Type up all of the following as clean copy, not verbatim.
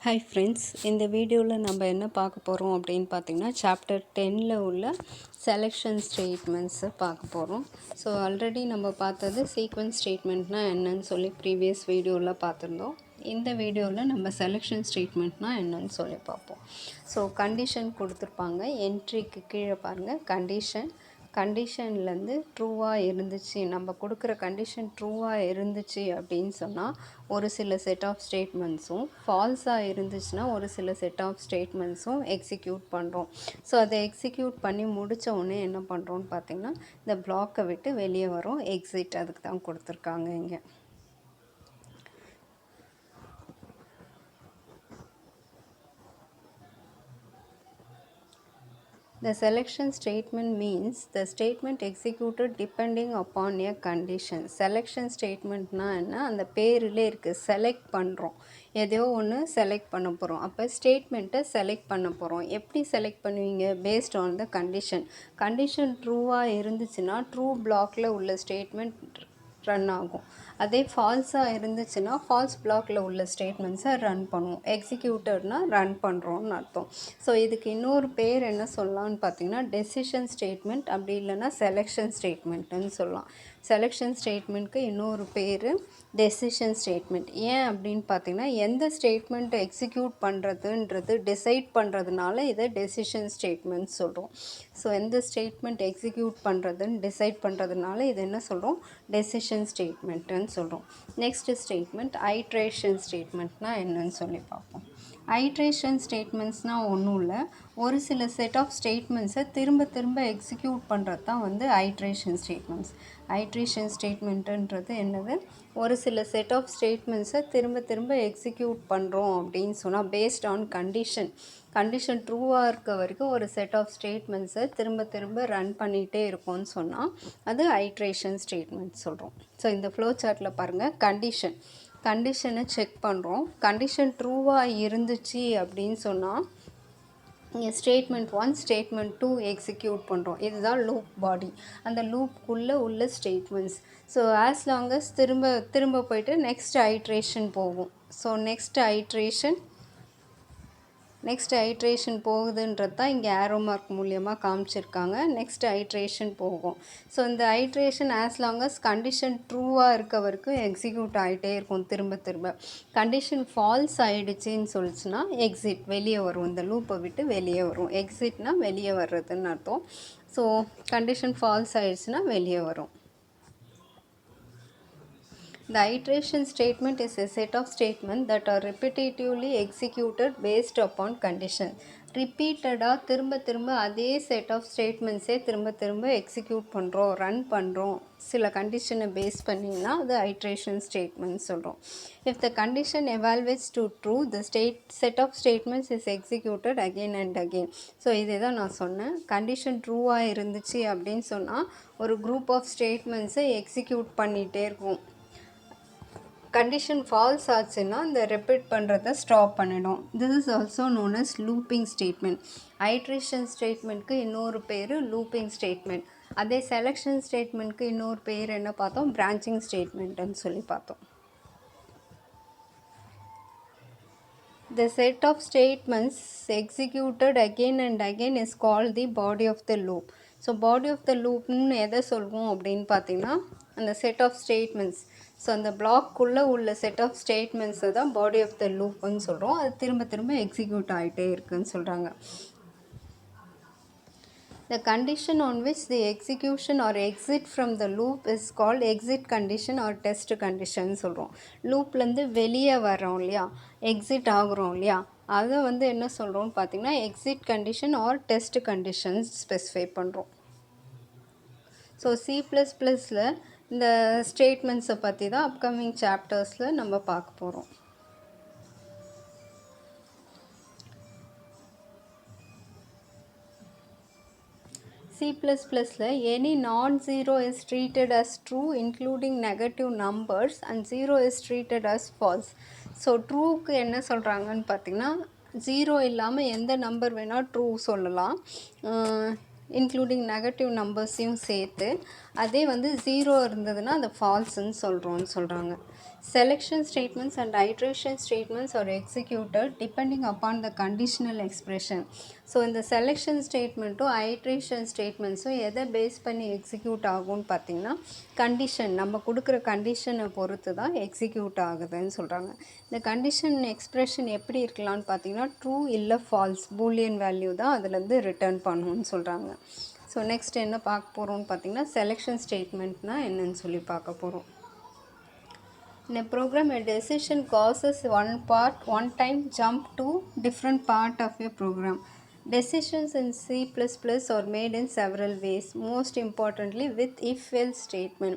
Hi friends, இந்த வீடியோவில் நம்ம என்ன பார்க்க போகிறோம் அப்படின்னு பார்த்தீங்கன்னா சாப்டர் 10ல் உள்ள செலெக்ஷன் ஸ்டேட்மெண்ட்ஸை பார்க்க போகிறோம். ஸோ ஆல்ரெடி நம்ம பார்த்தது சீக்வென்ஸ் ஸ்டேட்மெண்ட்னால் என்னன்னு சொல்லி ப்ரீவியஸ் வீடியோவில் பார்த்துருந்தோம். இந்த வீடியோவில் நம்ம செலெக்ஷன் ஸ்டேட்மெண்ட்னால் என்னன்னு சொல்லி பார்ப்போம். ஸோ கண்டிஷன் கொடுத்துருப்பாங்க, என்ட்ரிக்கு கீழே பாருங்கள் கண்டிஷன்லேருந்து ட்ரூவாக இருந்துச்சு, நம்ம கொடுக்குற கண்டிஷன் ட்ரூவாக இருந்துச்சு அப்படின்னு சொன்னால் ஒரு சில செட் ஆஃப் ஸ்டேட்மெண்ட்ஸும், ஃபால்ஸாக இருந்துச்சுன்னா ஒரு சில செட் ஆஃப் ஸ்டேட்மெண்ட்ஸும் எக்ஸிக்யூட் பண்ணுறோம். ஸோ அதை எக்ஸிக்யூட் பண்ணி முடித்த உடனே என்ன பண்ணுறோன்னு பார்த்திங்கன்னா இந்த பிளாக்கை விட்டு வெளியே வரும், எக்ஸிட். அதுக்கு தான் கொடுத்துருக்காங்க இங்கே. The selection statement means the statement executed depending upon a condition. Selection statementனா என்ன, அந்த பேரிலே இருக்குது, செலக்ட் பண்ணுறோம், எதையோ ஒன்று செலக்ட் பண்ண போகிறோம். அப்போ ஸ்டேட்மெண்ட்டை செலக்ட் பண்ண போகிறோம். எப்படி செலக்ட் பண்ணுவீங்க? பேஸ்ட் ஆன் த கண்டிஷன் ட்ரூவாக இருந்துச்சுன்னா ட்ரூ பிளாக்கில் உள்ள ஸ்டேட்மெண்ட் ரன் ஆகும். அதே ஃபால்ஸாக இருந்துச்சுன்னா ஃபால்ஸ் பிளாக்கில் உள்ள ஸ்டேட்மெண்ட்ஸை ரன் பண்ணுவோம். எக்ஸிக்யூட்டட்னால் ரன் பண்ணுறோன்னு அர்த்தம். ஸோ இதுக்கு இன்னொரு பேர் என்ன சொல்லலாம்னு பார்த்தீங்கன்னா டெசிஷன் ஸ்டேட்மெண்ட், அப்படி இல்லைன்னா செலெக்ஷன் ஸ்டேட்மெண்ட்டுன்னு சொல்லலாம். செலெக்ஷன் ஸ்டேட்மெண்ட்க்கு இன்னொரு பேர் டெசிஷன் ஸ்டேட்மெண்ட். ஏன் அப்படின்னு பார்த்தீங்கன்னா எந்த ஸ்டேட்மெண்ட்டை எக்ஸிக்யூட் பண்ணுறதுன்றது டிசைட் பண்ணுறதுனால இதை டெசிஷன் ஸ்டேட்மெண்ட் சொல்கிறோம். ஸோ எந்த ஸ்டேட்மெண்ட் எக்ஸிக்யூட் பண்ணுறதுன்னு டிசைட் பண்ணுறதுனால இது என்ன சொல்கிறோம்? டெசிஷன் ஸ்டேட்மெண்ட்டுன்னு சொல்கிறோம். நெக்ஸ்ட் ஸ்டேட்மெண்ட் ஐட்ரேஷன் ஸ்டேட்மெண்ட்னால் என்னன்னு சொல்லி பார்ப்போம். ஐட்ரேஷன் ஸ்டேட்மெண்ட்ஸ்னால் ஒன்றும் இல்லை, ஒரு சில செட் ஆஃப் ஸ்டேட்மெண்ட்ஸை திரும்ப திரும்ப எக்ஸிக்யூட் பண்ணுறது தான் வந்து ஐட்ரேஷன் ஸ்டேட்மெண்ட்ஸ். ஐட்ரேஷன் ஸ்டேட்மெண்ட்டுன்றது என்னது, ஒரு சில செட் ஆஃப் ஸ்டேட்மெண்ட்ஸை திரும்ப திரும்ப எக்ஸிக்யூட் பண்ணுறோம் அப்படின்னு சொன்னால் பேஸ்ட் ஆன் கண்டிஷன் ட்ரூவாக இருக்க வரைக்கும் ஒரு செட் ஆஃப் ஸ்டேட்மெண்ட்ஸை திரும்ப திரும்ப ரன் பண்ணிகிட்டே இருக்கோம்னு சொன்னால் அது ஐட்ரேஷன் ஸ்டேட்மெண்ட் சொல்கிறோம். ஸோ இந்த ஃப்ளோ சார்ட்டில் பாருங்கள், கண்டிஷனை செக் பண்ணுறோம். கண்டிஷன் ட்ரூவாக இருந்துச்சு அப்படின்னு சொன்னால் இங்கே ஸ்டேட்மெண்ட் 1 ஸ்டேட்மெண்ட் 2 எக்ஸிக்யூட் பண்ணுறோம். இதுதான் லூப் பாடி, அந்த லூப்புக்குள்ளே உள்ள statements. So as long as திரும்ப போயிட்டு நெக்ஸ்ட் ஐட்ரேஷன் போகும். ஸோ நெக்ஸ்ட் ஐட்ரேஷன் போகுதுன்றது தான் இங்கே ஆரோ மார்க் மூலியமாக காமிச்சிருக்காங்க. நெக்ஸ்ட் ஐட்ரேஷன் போகும். ஸோ இந்த iteration as long as condition ட்ரூவாக இருக்க வரைக்கும் எக்ஸிக்யூட் ஆகிட்டே இருக்கும் திரும்ப. கண்டிஷன் ஃபால்ஸ் ஆகிடுச்சின்னு சொல்லிச்சுன்னா எக்ஸிட், வெளியே வரும், இந்த லூப்பை விட்டு வெளியே வரும். எக்ஸிட்னால் வெளியே வர்றதுன்னு அர்த்தம். ஸோ கண்டிஷன் ஃபால்ஸ் ஆகிடுச்சுன்னா வெளியே வரும். The iteration statement is a set of statements that are repetitively executed based upon condition. ரிப்பீட்டடாக திரும்ப அதே செட் ஆஃப் ஸ்டேட்மெண்ட்ஸே திரும்ப எக்ஸிக்யூட் பண்ணுறோம், ரன் பண்ணுறோம், சில கண்டிஷனை பேஸ் பண்ணிங்கன்னா அது ஐட்ரேஷன் ஸ்டேட்மெண்ட் சொல்கிறோம். If the condition evaluates to true, the set of statements is executed again and again. So இதே தான் நான் சொன்னேன், கண்டிஷன் ட்ரூவாக இருந்துச்சு அப்படின்னு சொன்னால் ஒரு குரூப் ஆஃப் ஸ்டேட்மெண்ட்ஸை எக்ஸிக்யூட் பண்ணிகிட்டே இருக்கும். கண்டிஷன் ஃபால்ஸ் ஆச்சுன்னா இந்த ரிப்பீட் பண்ணுறதை ஸ்டாப் பண்ணிடும். This is also known as looping statement. Iteration ஸ்டேட்மெண்ட்க்கு இன்னொரு பேர் லூப்பிங் ஸ்டேட்மெண்ட். அதே செலெக்ஷன் ஸ்டேட்மெண்ட்க்கு இன்னொரு பேர் என்ன பார்த்தோம்? பிரான்ச்சிங் ஸ்டேட்மெண்ட்டுன்னு சொல்லி பார்த்தோம். The set of statements executed again and again is called the body of the loop. So body of the லூப்னு எதை சொல்வோம் அப்படின்னு பார்த்தீங்கன்னா அந்த செட் ஆஃப் ஸ்டேட்மெண்ட்ஸ். ஸோ அந்த பிளாக்குள்ளே உள்ள செட் ஆஃப் ஸ்டேட்மெண்ட்ஸை தான் பாடி ஆஃப் த லூப்னு சொல்கிறோம். அது திரும்ப எக்ஸிக்யூட் ஆகிட்டே இருக்குன்னு சொல்கிறாங்க. The condition on which the execution or exit from the loop is called exit condition or test condition சொல்கிறோம். லூப்லேருந்து வெளியே வரோம் இல்லையா, எக்ஸிட் ஆகுறோம் இல்லையா, அதை வந்து என்ன சொல்கிறோம்னு பார்த்தீங்கன்னா exit condition or test conditions specify பண்ணுறோம். ஸோ C++ல் இந்த ஸ்டேட்மெண்ட்ஸை பற்றி தான் அப்கமிங் சாப்டர்ஸில் நம்ம பார்க்க போகிறோம். C++ல any non-zero is treated as true including negative numbers and zero is treated as false. So ட்ரூக்கு என்ன சொல்கிறாங்கன்னு பார்த்தீங்கன்னா ஜீரோ இல்லாமல் எந்த நம்பர் வேணால் ட்ரூ சொல்லலாம், இன்க்ளூடிங் நெகட்டிவ் நம்பர்ஸையும் சேர்த்து. அதே வந்து ஜீரோ இருந்ததுன்னா அது ஃபால்ஸுன்னு சொல்கிறாங்க. Selection statements and iteration statements are executed depending upon the conditional expression. So இந்த செலெக்ஷன் ஸ்டேட்மெண்ட்டும் ஐட்ரேஷன் ஸ்டேட்மெண்ட்ஸும் எதை பேஸ் பண்ணி எக்ஸிக்யூட் ஆகும்னு பார்த்திங்கன்னா கண்டிஷன் நம்ம கொடுக்குற கண்டிஷனை பொறுத்து தான் எக்ஸிக்யூட் ஆகுதுன்னு சொல்கிறாங்க. இந்த கண்டிஷன் எக்ஸ்ப்ரெஷன் எப்படி இருக்கலாம்னு பார்த்திங்கன்னா ட்ரூ இல்லை ஃபால்ஸ் பூலியன் வேல்யூ தான் அதுலேருந்து ரிட்டர்ன் பண்ணணும்னு சொல்கிறாங்க. ஸோ நெக்ஸ்ட் என்ன பார்க்க போகிறோம்னு பார்த்திங்கன்னா செலெக்ஷன் ஸ்டேட்மெண்ட்னால் என்னன்னு சொல்லி பார்க்க போகிறோம். In a program, a decision causes one time jump to different part of a program. Decisions in C++ are made in several ways. Most importantly, with if-else statement.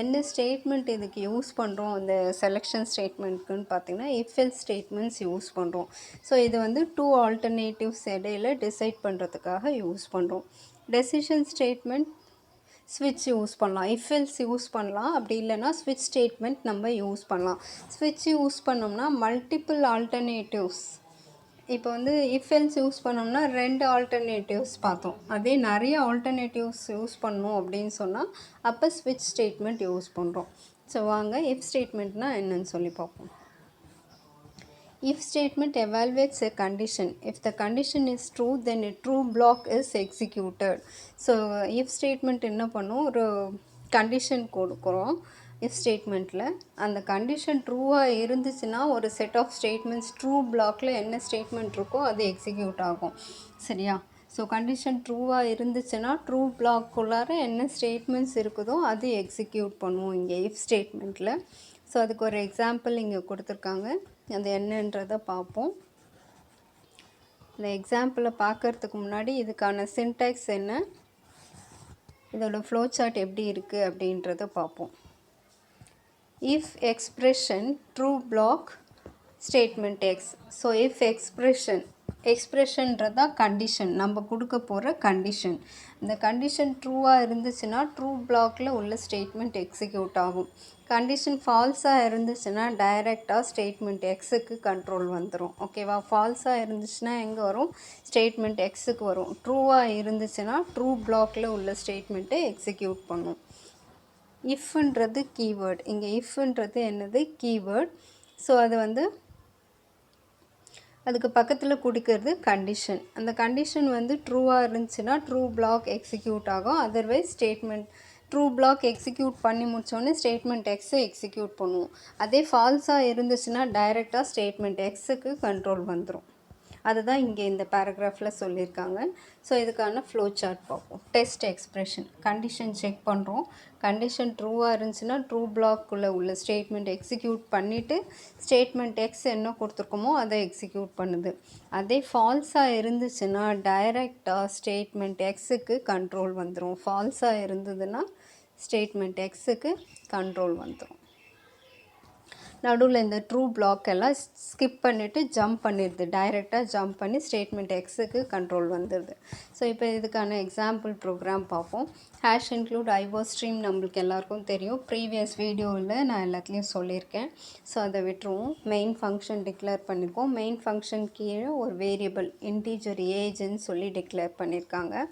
என்ன statement இதுக்கு யூஸ் பண்ணுறோம் அந்த selection ஸ்டேட்மெண்ட்க்குன்னு பார்த்தீங்கன்னா if-else statements use பண்ணுறோம். So இது வந்து 2 alternatives இடையில் decide பண்ணுறதுக்காக யூஸ் பண்ணுறோம். டெசிஷன் ஸ்டேட்மெண்ட் ஸ்விட்ச் யூஸ் பண்ணலாம், if-else யூஸ் பண்ணலாம், அப்படி இல்லைனா ஸ்விட்ச் ஸ்டேட்மெண்ட் நம்ம யூஸ் பண்ணலாம். ஸ்விட்ச் யூஸ் பண்ணோம்னா மல்டிபிள் ஆல்டர்னேட்டிவ்ஸ், இப்போ வந்து if-else யூஸ் பண்ணோம்னா 2 ஆல்டர்னேட்டிவ்ஸ் பார்த்தோம். அதே நிறைய ஆல்டர்னேட்டிவ்ஸ் யூஸ் பண்ணோம் அப்படின்னு சொன்னால் அப்போ ஸ்விட்ச் ஸ்டேட்மெண்ட் யூஸ் பண்ணுறோம். ஸோ வாங்க if ஸ்டேட்மெண்ட்னால் என்னன்னு சொல்லி பார்ப்போம். If statement evaluates a condition. If the condition is true, then a true block is executed. So if statement என்ன பண்ணும், ஒரு கண்டிஷன் கொடுக்குறோம் if ஸ்டேட்மெண்ட்டில். அந்த கண்டிஷன் ட்ரூவாக இருந்துச்சுன்னா ஒரு செட் ஆஃப் ஸ்டேட்மெண்ட்ஸ் ட்ரூ பிளாக்கில் என்ன ஸ்டேட்மெண்ட் இருக்கோ அது எக்ஸிக்யூட் ஆகும். சரியா? ஸோ கண்டிஷன் ட்ரூவாக இருந்துச்சுன்னா ட்ரூ பிளாக்குள்ளார என்ன ஸ்டேட்மெண்ட்ஸ் இருக்குதோ அது எக்ஸிக்யூட் பண்ணுவோம் இங்கே if ஸ்டேட்மெண்ட்டில். ஸோ அதுக்கு ஒரு எக்ஸாம்பிள் இங்கே கொடுத்துருக்காங்க, அது என்னன்றதை பார்ப்போம். இந்த எக்ஸாம்பிளை பார்க்குறதுக்கு முன்னாடி இதுக்கான சின்டாக்ஸ் என்ன, இதோட ஃப்ளோ சார்ட் எப்படி இருக்குது அப்படின்றத பார்ப்போம். If expression true block statement X. So if எக்ஸ்ப்ரெஷன்றதா கண்டிஷன், நம்ம கொடுக்க போகிற கண்டிஷன். இந்த கண்டிஷன் ட்ரூவாக இருந்துச்சுன்னா ட்ரூ பிளாக்கில் உள்ள ஸ்டேட்மெண்ட் எக்ஸிக்யூட் ஆகும். கண்டிஷன் ஃபால்ஸாக இருந்துச்சுன்னா டைரெக்டாக ஸ்டேட்மெண்ட் எக்ஸுக்கு கண்ட்ரோல் வந்துடும். ஓகேவா? ஃபால்ஸாக இருந்துச்சுன்னா எங்கே வரும், ஸ்டேட்மெண்ட் எக்ஸுக்கு வரும். ட்ரூவாக இருந்துச்சுன்னா ட்ரூ பிளாக்கில் உள்ள ஸ்டேட்மெண்ட்டை எக்ஸிக்யூட் பண்ணும். இஃப்ன்றது கீவேர்டு, இங்கே இஃப்ன்றது என்னது, கீவேர்டு. ஸோ அது வந்து அதுக்கு பக்கத்தில் கொடுக்கறது கண்டிஷன். அந்த கண்டிஷன் வந்து ட்ரூவாக இருந்துச்சுன்னா ட்ரூ பிளாக் எக்ஸிக்யூட் ஆகும். Otherwise statement true black execute பண்ணி முடித்தோடனே ஸ்டேட்மெண்ட் எக்ஸை எக்ஸிக்யூட் பண்ணுவோம். அதே ஃபால்ஸாக இருந்துச்சுன்னா டைரெக்டாக ஸ்டேட்மெண்ட் எக்ஸுக்கு கண்ட்ரோல் வந்துடும். அதுதான் இங்கே இந்த பேராகிராஃபில் சொல்லியிருக்காங்க. ஸோ இதுக்கான ஃப்ளோ சார்ட் பார்ப்போம். டெஸ்ட் எக்ஸ்ப்ரெஷன், கண்டிஷன் செக் பண்ணுறோம். கண்டிஷன் ட்ரூவாக இருந்துச்சுன்னா ட்ரூ பிளாக்குள்ளே உள்ள ஸ்டேட்மெண்ட் எக்ஸிக்யூட் பண்ணிவிட்டு ஸ்டேட்மெண்ட் எக்ஸ் என்ன கொடுத்துருக்கோமோ அதை எக்ஸிக்யூட் பண்ணுது. அதே ஃபால்ஸாக இருந்துச்சுன்னா டைரெக்டாக ஸ்டேட்மெண்ட் எக்ஸுக்கு கண்ட்ரோல் வந்துடும். ஃபால்ஸாக இருந்ததுன்னா ஸ்டேட்மெண்ட் எக்ஸுக்கு கண்ட்ரோல் வந்துடும். நடுவில் இந்த ட்ரூ பிளாக் எல்லாம் ஸ்கிப் பண்ணிவிட்டு ஜம்ப் பண்ணிடுது, டைரெக்டாக ஜம்ப் பண்ணி ஸ்டேட்மெண்ட் எக்ஸுக்கு கண்ட்ரோல் வந்துடுது. ஸோ இப்போ இதுக்கான எக்ஸாம்பிள் ப்ரோக்ராம் பார்ப்போம். ஹேஷ் இன்க்ளூட் ஐஓ ஸ்ட்ரீம் நம்மளுக்கு எல்லாருக்கும் தெரியும், ப்ரீவியஸ் வீடியோவில் நான் எல்லாத்துலேயும் சொல்லியிருக்கேன். ஸோ அதை விட்டுருவோம். மெயின் ஃபங்க்ஷன் டிக்ளேர் பண்ணியிருக்கோம். மெயின் ஃபங்க்ஷன் கீழே ஒரு வேரியபிள் இன்டீஜர் ஏஜ்ன்னு சொல்லி டிக்ளேர் பண்ணியிருக்காங்க.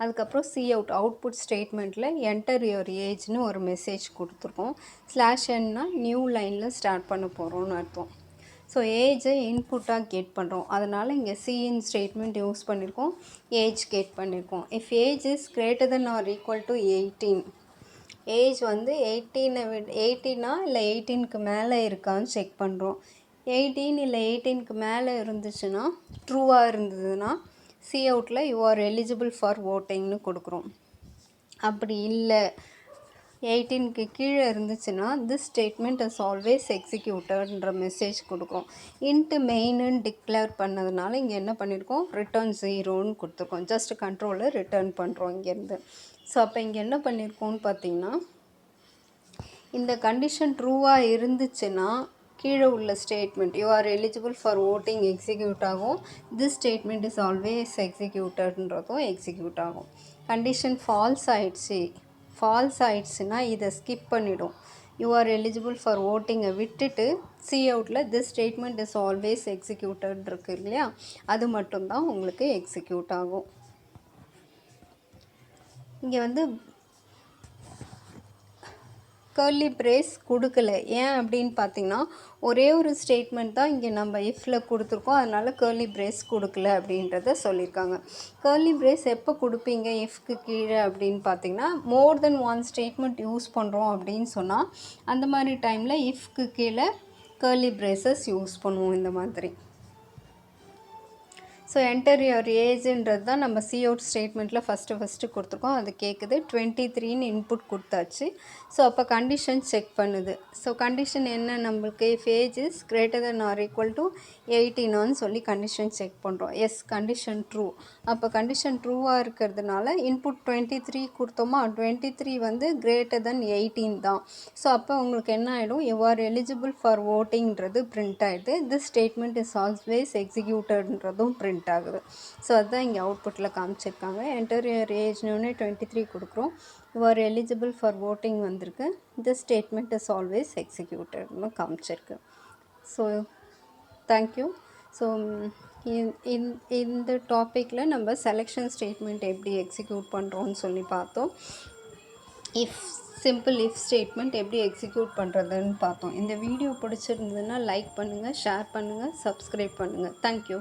அதுக்கப்புறம் சி அவுட்புட் ஸ்டேட்மெண்ட்டில் என்டர் யுவர் ஏஜ்னு ஒரு மெசேஜ் கொடுத்துருக்கோம். /n நியூ லைனில் ஸ்டார்ட் பண்ண போகிறோம்னு அர்த்தம். ஸோ ஏஜை இன்புட்டாக கெட் பண்ணுறோம். அதனால் இங்கே சிஇன் ஸ்டேட்மெண்ட் யூஸ் பண்ணியிருக்கோம், ஏஜ் கெட் பண்ணியிருக்கோம். If age is greater than or equal to 18, age வந்து 18 இல்லை 18க்கு மேலே இருக்கான்னு செக் பண்ணுறோம். 18 இல்லை 18க்கு மேலே இருந்துச்சுன்னா, ட்ரூவாக இருந்ததுன்னா சி அவுட்டில் யூ ஆர் எலிஜிபிள் ஃபார் ஓட்டிங்னு கொடுக்குறோம். அப்படி இல்லை 18க்கு கீழே இருந்துச்சுன்னா திஸ் ஸ்டேட்மெண்ட் இஸ் ஆல்வேஸ் எக்ஸிக்யூட்டட்ன்ற மெசேஜ் கொடுக்குறோம். இன்ட்டு மெயின்னு டிக்ளேர் பண்ணதுனால இங்கே என்ன பண்ணியிருக்கோம், ரிட்டர்ன் 0ன்னு கொடுத்துருக்கோம். ஜஸ்ட் கண்ட்ரோலை ரிட்டர்ன் பண்ணுறோம் இங்கேருந்து. ஸோ அப்போ இங்கே என்ன பண்ணியிருக்கோம்னு பார்த்தீங்கன்னா, இந்த கண்டிஷன் ட்ரூவாக இருந்துச்சுன்னா கீழே உள்ள statement you are eligible for voting execute ஆகும். திஸ் ஸ்டேட்மெண்ட் இஸ் ஆல்வேஸ் எக்ஸிக்யூட்டட்ன்றதும் எக்ஸிக்யூட் ஆகும். கண்டிஷன் ஃபால்ஸ் ஆயிடுச்சுன்னா இதை ஸ்கிப் பண்ணிவிடும். யூ ஆர் எலிஜிபிள் ஃபார் ஓட்டிங்கை விட்டுட்டு சி அவுட்டில் this statement is always executed இருக்குது இல்லையா, அது மட்டும்தான் உங்களுக்கு எக்ஸிக்யூட் ஆகும். இங்கே வந்து கர்லி பிரேஸ் கொடுக்கல. ஏன் அப்படின்னு பார்த்தீங்கன்னா, ஒரே ஒரு ஸ்டேட்மெண்ட் தான் இங்கே நம்ம இஃப்ல கொடுத்துருக்கோம். அதனால் கர்லி பிரேஸ் கொடுக்கல அப்படின்றத சொல்லியிருக்காங்க. கர்லி பிரேஸ் எப்போ கொடுப்பீங்க இஃப்க்கு கீழே அப்படின்னு பார்த்தீங்கன்னா, மோர் தென் ஒன் ஸ்டேட்மெண்ட் யூஸ் பண்ணுறோம் அப்படின்னு சொன்னால், அந்த மாதிரி டைமில் இஃப்க்கு கீழே கர்லி பிரேசஸ் யூஸ் பண்ணுவோம் இந்த மாதிரி. ஸோ என்டர் யுவர் ஏஜ்ன்றது தான் நம்ம அவுட் ஸ்டேட்மெண்ட்டில் ஃபஸ்ட்டு கொடுத்துருக்கோம். அது கேட்குது 23ன்னு இன்புட் கொடுத்தாச்சு. ஸோ அப்போ கண்டிஷன் செக் பண்ணுது. ஸோ கண்டிஷன் என்ன நம்மளுக்கு, if age is greater than or equal to 18 சொல்லி கண்டிஷன் செக் பண்ணுறோம். Yes, condition true. அப்போ கண்டிஷன் ட்ரூவாக இருக்கிறதுனால இன்புட் 23 கொடுத்தோமா, 23 வந்து கிரேட்டர் தென் 18 தான். ஸோ அப்போ உங்களுக்கு என்ன ஆகிடும், யூ ஆர் எலிஜிபிள் ஃபார் ஓட்டிங்கிறது பிரிண்ட் ஆகிடுது. திஸ் ஸ்டேட்மெண்ட் இஸ் ஆல்வேஸ் எக்ஸிக்யூட்டட்ன்றதும் பிரிண்ட் ஆகுது. ஸோ அதுதான் இங்கே அவுட்புட்டில் காமிச்சிருக்காங்க. என்டர் யுவர் ஏஜ்னு 23 கொடுக்குறோம். You are eligible for voting வந்திருக்கு. திஸ் ஸ்டேட்மெண்ட் இஸ் ஆல்வேஸ் எக்ஸிக்யூட்டட்னு காமிச்சிருக்கு. So thank you. ஸோ இந்த டாப்பிக்கில் நம்ம செலெக்ஷன் ஸ்டேட்மெண்ட் எப்படி எக்ஸிக்யூட் பண்ணுறோன்னு சொல்லி பார்த்தோம். சிம்பிள் இஃப் ஸ்டேட்மெண்ட் எப்படி எக்ஸிக்யூட் பண்ணுறதுன்னு பார்த்தோம். இந்த வீடியோ பிடிச்சிருந்ததுன்னா லைக் பண்ணுங்கள், ஷேர் பண்ணுங்கள், சப்ஸ்கிரைப் பண்ணுங்கள். தேங்க்யூ.